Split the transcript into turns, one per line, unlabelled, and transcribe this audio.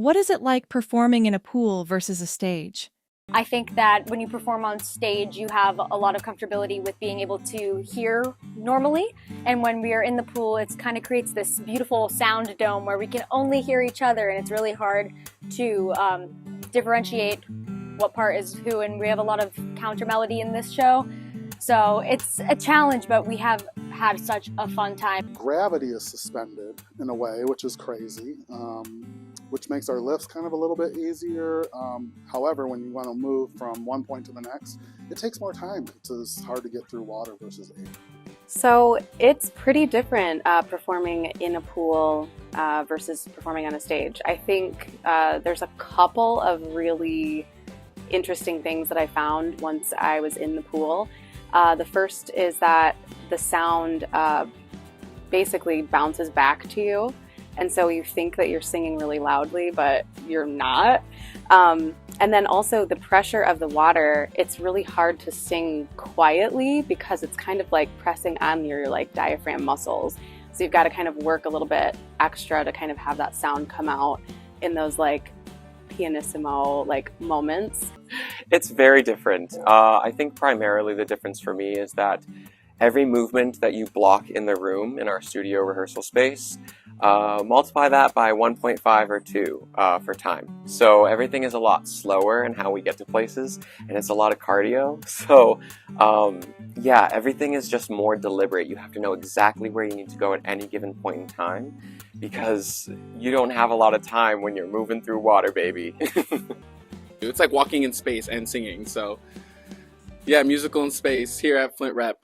What is it like performing in a pool versus a stage?
I think that when you perform on stage, you have a lot of comfortability with being able to hear normally. And when we are in the pool, it kind of creates this beautiful sound dome where we can only hear each other, and it's really hard to differentiate what part is who. And we have a lot of counter melody in this show. So it's a challenge, but we have had such a fun time.
Gravity is suspended in a way, which is crazy, which makes our lifts kind of a little bit easier. However, when you want to move from one point to the next, it takes more time. It's hard to get through water versus air.
So it's pretty different performing in a pool versus performing on a stage. I think there's a couple of really interesting things that I found once I was in the pool. The first is that the sound basically bounces back to you, and so you think that you're singing really loudly, but you're not. And then also the pressure of the water, it's really hard to sing quietly because it's kind of like pressing on your diaphragm muscles. So you've got to kind of work a little bit extra to kind of have that sound come out in those pianissimo moments.
It's very different. I think primarily the difference for me is that every movement that you block in the room, in our studio rehearsal space, multiply that by 1.5 or 2 for time. So everything is a lot slower in how we get to places, and it's a lot of cardio. So yeah, everything is just more deliberate. You have to know exactly where you need to go at any given point in time, because you don't have a lot of time when you're moving through water, baby.
It's like walking in space and singing. So yeah, musical in space here at Flint Rep.